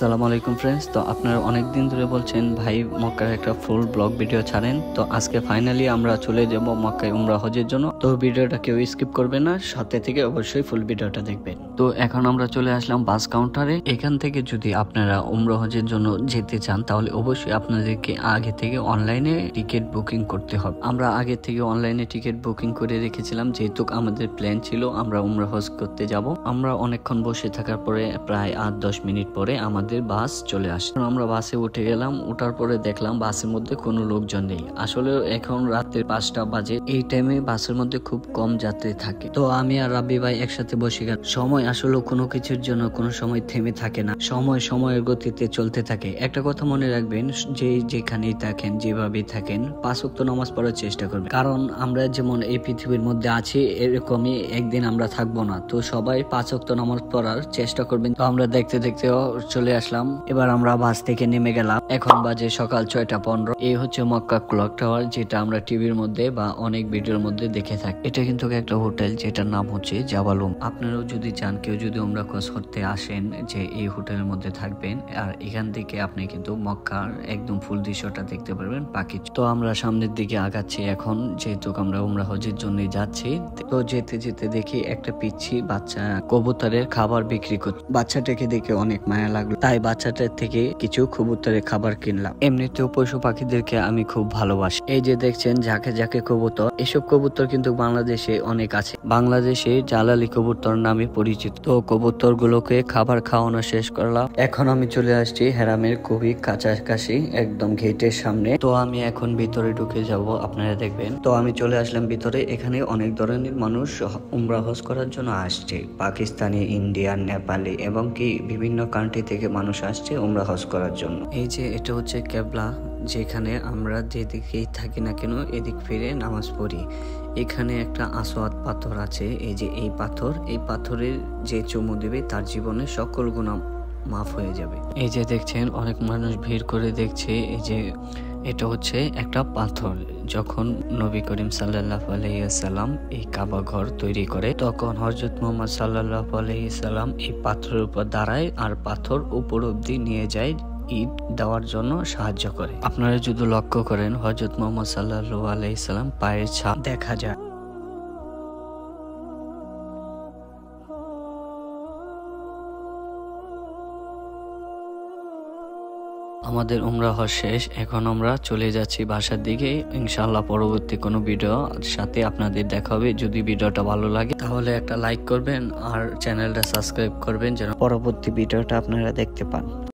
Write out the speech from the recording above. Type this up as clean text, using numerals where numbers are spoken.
আসসালামু আলাইকুম ফ্রেন্ডস। তো আপনারা অনেক দিন ধরে বলছেন ভাই মক্কার একটা ফুল ব্লগ ভিডিও ছাড়েন। তো আজকে ফাইনালি আমরা চলে যাব মক্কায় উমরা হজের জন্য। তো ভিডিওটা কেউ স্কিপ করবে না, সাথে থেকে অবশ্যই ফুল ভিডিওটা দেখবেন। তো এখন আমরা চলে আসলাম বাস কাউন্টারে। এখান থেকে যদি আপনারা উমরা হজের জন্য যেতে চান তাহলে অবশ্যই আপনাদেরকে আগে থেকে অনলাইনে টিকিট বুকিং করতে হবে। আমরা আগে থেকে অনলাইনে টিকিট বুকিং করে রেখেছিলাম, যেহেতু আমাদের প্ল্যান ছিল আমরা উমরা হজ করতে যাব। আমরা অনেকক্ষণ বসে থাকার পরে প্রায় 8-10 মিনিট পরে আমাদের বাস চলে আসে। আমরা বাসে উঠে গেলাম। ওঠার পরে দেখলাম বাসের মধ্যে কোনো লোকজন নেই। আসলে এখন রাতের 5টা বাজে, এই টাইমে বাসের মধ্যে খুব কম যাত্রী থাকে। তো আমি আর রাব্বি ভাই একসাথে বসে গেলাম। সময় আসলে কোনো কিছুর জন্য কোনো সময় থেমে থাকে না, সময়ের গতিতে চলতে থাকে। একটা কথা মনে রাখবেন, যেখানেই থাকেন যেভাবেই থাকেন 5 ওয়াক্ত নামাজ পড়ার চেষ্টা করবেন। কারণ আমরা যেমন এই পৃথিবীর মধ্যে আছি, এরকমই একদিন আমরা থাকবো না। তো সবাই 5 ওয়াক্ত নামাজ পড়ার চেষ্টা করবেন। তো আমরা দেখতে চলে আসলাম। এবার আমরা বাস থেকে নেমে গেলাম। এখন বাজে সকাল 6টা 15। এই হচ্ছে মক্কা ক্লক টাওয়ার, যেটা আমরা টিভির মধ্যে বা অনেক ভিডিওর মধ্যে দেখে থাকি। এটা কিন্তু একটা হোটেল, যেটার নাম হচ্ছে জাবালুম। আপনারাও যদি চান, কেউ যদি উমরা হজ করতে আসেন, যে এই হোটেলের মধ্যে থাকবেন আর এখান থেকে আপনি কিন্তু মক্কার একদম ফুল দৃশ্যটা দেখতে পারবেন পাখি। তো আমরা সামনের দিকে আগাচ্ছি এখন, যেহেতু আমরা উমরা হজের জন্য যাচ্ছি। তো যেতে যেতে দেখি একটা পিচ্ছি বাচ্চা কবুতরের খাবার বিক্রি করছে। বাচ্চাটাকে দেখে অনেক মায়া লাগলো, তাই বাচ্চাটার থেকে কিছু কবুতরের খাবার কিনলাম। এমনিতেও পশু পাখিদেরকে আমি খুব ভালোবাসি। এই যে দেখছেন ঝাঁকে ঝাঁকে কবুতর, এসব কবুতর কিন্তু বাংলাদেশে অনেক আছে। বাংলাদেশে জালালি কবুতর নামে পরিচিত। তো কবুতর গুলোকে খাবার খাওয়ানো শেষ করলাম। এখন আমি চলে আসছি হেরামের খুবই কাছাকাছি, একদম গেটের সামনে। তো আমি এখন ভিতরে ঢুকে যাব, আপনারা দেখবেন। তো আমি চলে আসলাম ভিতরে। এখানে অনেক ধরনের মানুষ উমরা হজ করার জন্য আসছে। পাকিস্তানি, ইন্ডিয়ান, নেপালি এবং কি বিভিন্ন কান্ট্রি থেকে মানুষ আসছে উমরা হজ করার জন্য। এই যে এটা হচ্ছে কেবলা, যেখানে আমরা যেদিকেই থাকি না কেন এদিক ফিরে নামাজ পড়ি। এখানে একটা আসওয়াদ পাথর আছে। এই যে এই পাথরের যে চুমু দেবে তার জীবনে সকল গুনাহ মাফ হয়ে যাবে। এই যে দেখছেন অনেক মানুষ ভিড় করে দেখছে। এই যে এটা হচ্ছে একটা পাথর। যখন নবী করিম সাল্লাল্লাহু আলাইহি ওয়াসাল্লাম এই কাবা ঘর তৈরি করে, তখন হযরত মুহাম্মদ সাল্লাল্লাহু আলাইহি ওয়াসাল্লাম এই পাথরের উপর দাঁড়ায় আর পাথর উপর অব্দি নিয়ে যায়, ঈদ দেওয়ার জন্য সাহায্য করে। আপনারা যদি লক্ষ্য করেন, হযরত মুহাম্মদ সাল্লাল্লাহু আলাইহি ওয়াসাল্লাম পায়ের ছাপ দেখা যায়। আমাদের উমরা হজ শেষ। এখন আমরা চলে যাচ্ছি বাসার দিকে। ইনশাআল্লাহ পরবর্তী কোনো ভিডিও সাথে আপনাদের দেখা হবে। যদি ভিডিওটা ভালো লাগে তাহলে একটা লাইক করবেন আর চ্যানেলটা সাবস্ক্রাইব করবেন, যেন পরবর্তী ভিডিওটা আপনারা দেখতে পান।